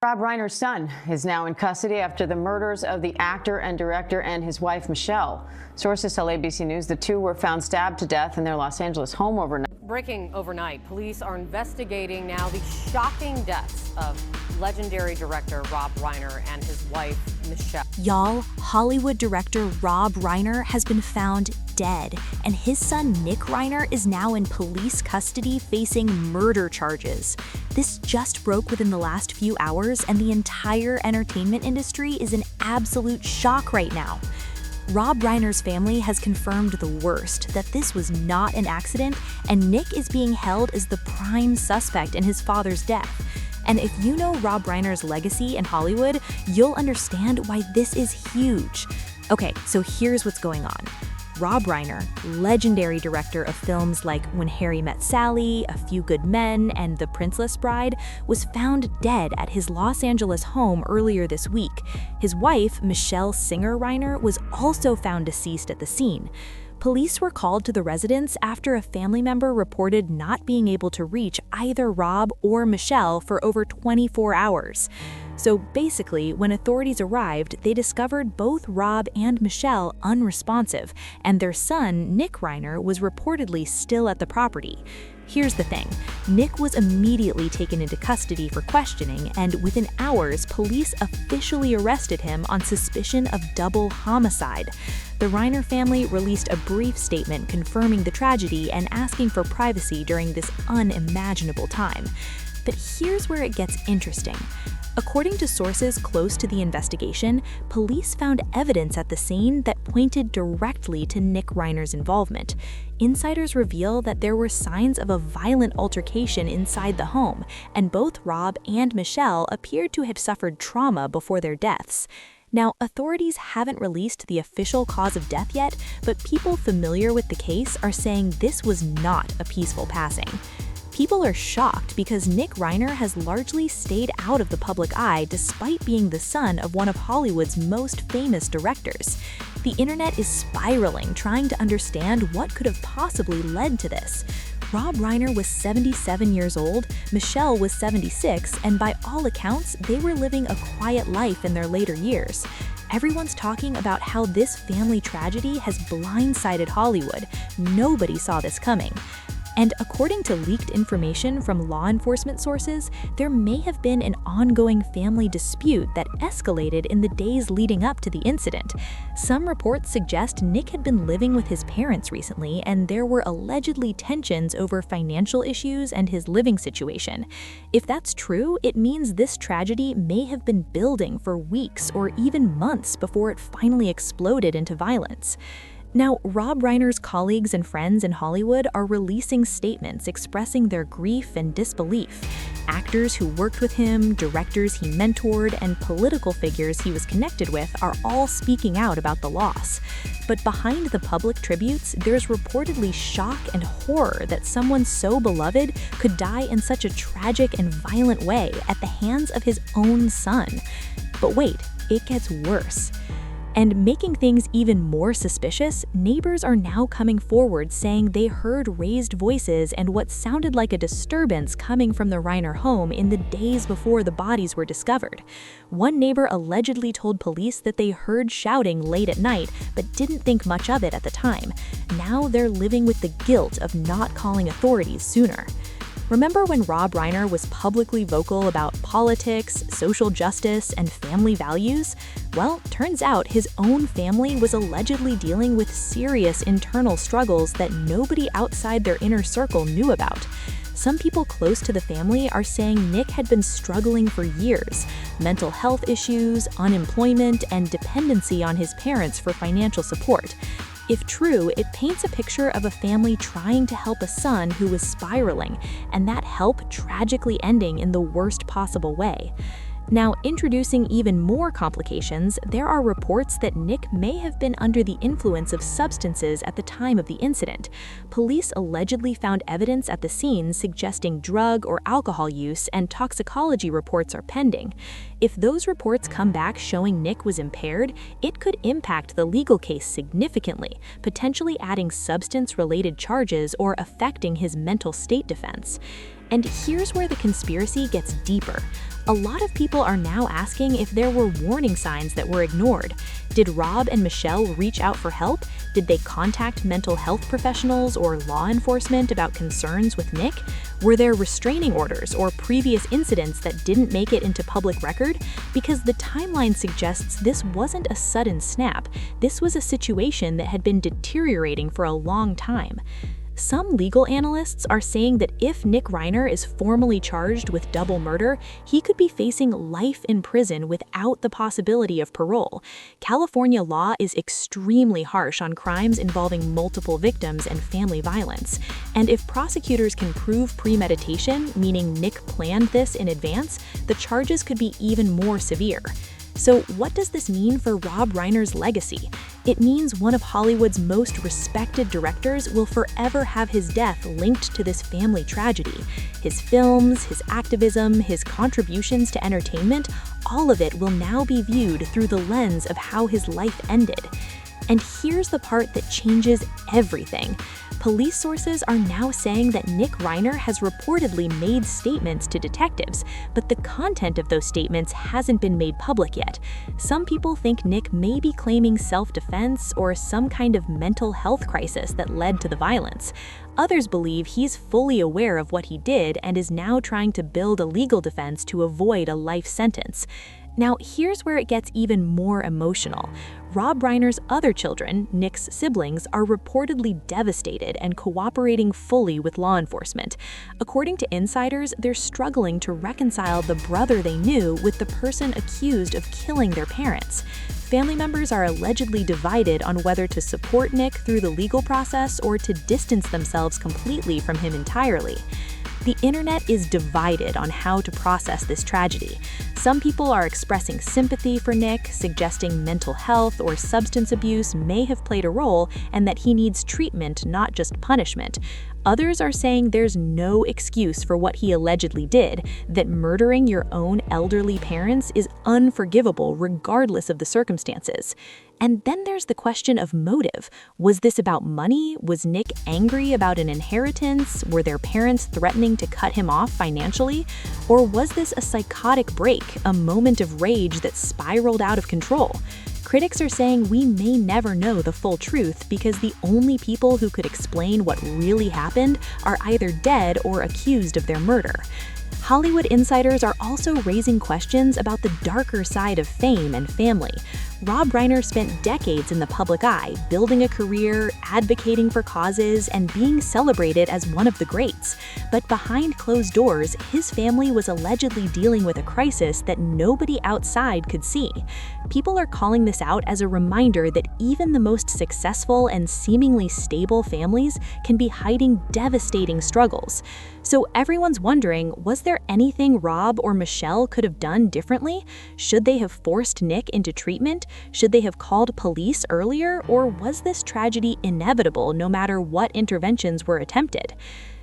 Rob Reiner's son is now in custody after the murders of the actor and director and his wife, Michele. Sources tell ABC News the two were found stabbed to death in their Los Angeles home overnight. Breaking overnight, police are investigating now the shocking deaths of legendary director Rob Reiner and his wife, Michele. Y'all, Hollywood director Rob Reiner has been found dead, and his son Nick Reiner is now in police custody facing murder charges. This just broke within the last few hours, and the entire entertainment industry is in absolute shock right now. Rob Reiner's family has confirmed the worst, that this was not an accident, and Nick is being held as the prime suspect in his father's death. And if you know Rob Reiner's legacy in Hollywood, you'll understand why this is huge. Okay, so here's what's going on. Rob Reiner, legendary director of films like When Harry Met Sally, A Few Good Men, and The Princess Bride, was found dead at his Los Angeles home earlier this week. His wife, Michele Singer Reiner, was also found deceased at the scene. Police were called to the residence after a family member reported not being able to reach either Rob or Michele for over 24 hours. So basically, when authorities arrived, they discovered both Rob and Michele unresponsive, and their son, Nick Reiner, was reportedly still at the property. Here's the thing. Nick was immediately taken into custody for questioning, and within hours, police officially arrested him on suspicion of double homicide. The Reiner family released a brief statement confirming the tragedy and asking for privacy during this unimaginable time. But here's where it gets interesting. According to sources close to the investigation, police found evidence at the scene that pointed directly to Nick Reiner's involvement. Insiders reveal that there were signs of a violent altercation inside the home, and both Rob and Michele appeared to have suffered trauma before their deaths. Now, authorities haven't released the official cause of death yet, but people familiar with the case are saying this was not a peaceful passing. People are shocked because Nick Reiner has largely stayed out of the public eye despite being the son of one of Hollywood's most famous directors. The internet is spiraling, trying to understand what could have possibly led to this. Rob Reiner was 77 years old, Michele was 76, and by all accounts, they were living a quiet life in their later years. Everyone's talking about how this family tragedy has blindsided Hollywood. Nobody saw this coming. And according to leaked information from law enforcement sources, there may have been an ongoing family dispute that escalated in the days leading up to the incident. Some reports suggest Nick had been living with his parents recently, and there were allegedly tensions over financial issues and his living situation. If that's true, it means this tragedy may have been building for weeks or even months before it finally exploded into violence. Now, Rob Reiner's colleagues and friends in Hollywood are releasing statements expressing their grief and disbelief. Actors who worked with him, directors he mentored, and political figures he was connected with are all speaking out about the loss. But behind the public tributes, there's reportedly shock and horror that someone so beloved could die in such a tragic and violent way at the hands of his own son. But wait, it gets worse. And making things even more suspicious, neighbors are now coming forward saying they heard raised voices and what sounded like a disturbance coming from the Reiner home in the days before the bodies were discovered. One neighbor allegedly told police that they heard shouting late at night but didn't think much of it at the time. Now they're living with the guilt of not calling authorities sooner. Remember when Rob Reiner was publicly vocal about politics, social justice, and family values? Well, turns out his own family was allegedly dealing with serious internal struggles that nobody outside their inner circle knew about. Some people close to the family are saying Nick had been struggling for years. Mental health issues, unemployment, and dependency on his parents for financial support. If true, it paints a picture of a family trying to help a son who was spiraling, and that help tragically ending in the worst possible way. Now, introducing even more complications, there are reports that Nick may have been under the influence of substances at the time of the incident. Police allegedly found evidence at the scene suggesting drug or alcohol use, and toxicology reports are pending. If those reports come back showing Nick was impaired, it could impact the legal case significantly, potentially adding substance-related charges or affecting his mental state defense. And here's where the conspiracy gets deeper. A lot of people are now asking if there were warning signs that were ignored. Did Rob and Michele reach out for help? Did they contact mental health professionals or law enforcement about concerns with Nick? Were there restraining orders or previous incidents that didn't make it into public record? Because the timeline suggests this wasn't a sudden snap. This was a situation that had been deteriorating for a long time. Some legal analysts are saying that if Nick Reiner is formally charged with double murder, he could be facing life in prison without the possibility of parole. California law is extremely harsh on crimes involving multiple victims and family violence. And if prosecutors can prove premeditation, meaning Nick planned this in advance, the charges could be even more severe. So what does this mean for Rob Reiner's legacy? It means one of Hollywood's most respected directors will forever have his death linked to this family tragedy. His films, his activism, his contributions to entertainment, all of it will now be viewed through the lens of how his life ended. And here's the part that changes everything. Police sources are now saying that Nick Reiner has reportedly made statements to detectives, but the content of those statements hasn't been made public yet. Some people think Nick may be claiming self-defense or some kind of mental health crisis that led to the violence. Others believe he's fully aware of what he did and is now trying to build a legal defense to avoid a life sentence. Now, here's where it gets even more emotional. Rob Reiner's other children, Nick's siblings, are reportedly devastated and cooperating fully with law enforcement. According to insiders, they're struggling to reconcile the brother they knew with the person accused of killing their parents. Family members are allegedly divided on whether to support Nick through the legal process or to distance themselves completely from him entirely. The internet is divided on how to process this tragedy. Some people are expressing sympathy for Nick, suggesting mental health or substance abuse may have played a role and that he needs treatment, not just punishment. Others are saying there's no excuse for what he allegedly did, that murdering your own elderly parents is unforgivable regardless of the circumstances. And then there's the question of motive. Was this about money? Was Nick angry about an inheritance? Were their parents threatening to cut him off financially? Or was this a psychotic break, a moment of rage that spiraled out of control? Critics are saying we may never know the full truth because the only people who could explain what really happened are either dead or accused of their murder. Hollywood insiders are also raising questions about the darker side of fame and family. Rob Reiner spent decades in the public eye, building a career, advocating for causes, and being celebrated as one of the greats. But behind closed doors, his family was allegedly dealing with a crisis that nobody outside could see. People are calling this out as a reminder that even the most successful and seemingly stable families can be hiding devastating struggles. So everyone's wondering, was there anything Rob or Michele could have done differently? Should they have forced Nick into treatment? Should they have called police earlier? Or was this tragedy inevitable no matter what interventions were attempted?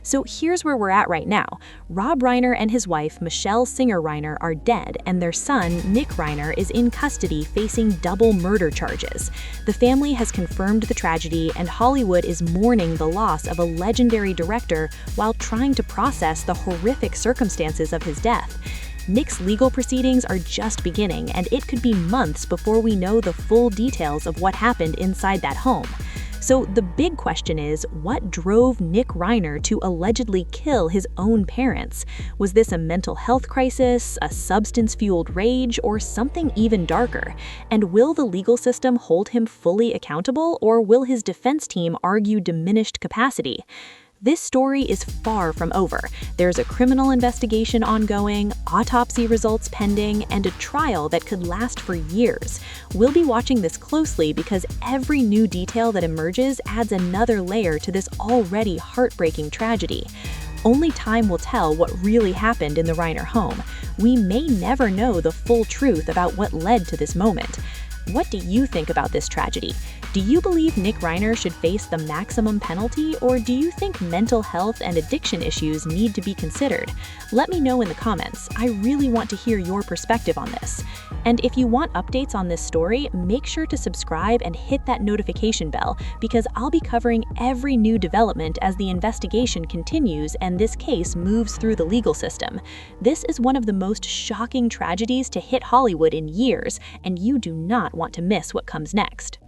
So here's where we're at right now. Rob Reiner and his wife, Michele Singer Reiner, are dead, and their son, Nick Reiner, is in custody facing double murder charges. The family has confirmed the tragedy, and Hollywood is mourning the loss of a legendary director while trying to process the horrific circumstances of his death. Nick's legal proceedings are just beginning, and it could be months before we know the full details of what happened inside that home. So the big question is, what drove Nick Reiner to allegedly kill his own parents? Was this a mental health crisis, a substance-fueled rage, or something even darker? And will the legal system hold him fully accountable, or will his defense team argue diminished capacity? This story is far from over. There's a criminal investigation ongoing, autopsy results pending, and a trial that could last for years. We'll be watching this closely because every new detail that emerges adds another layer to this already heartbreaking tragedy. Only time will tell what really happened in the Reiner home. We may never know the full truth about what led to this moment. What do you think about this tragedy? Do you believe Nick Reiner should face the maximum penalty, or do you think mental health and addiction issues need to be considered? Let me know in the comments. I really want to hear your perspective on this. And if you want updates on this story, make sure to subscribe and hit that notification bell, because I'll be covering every new development as the investigation continues and this case moves through the legal system. This is one of the most shocking tragedies to hit Hollywood in years, and you do not want to miss what comes next.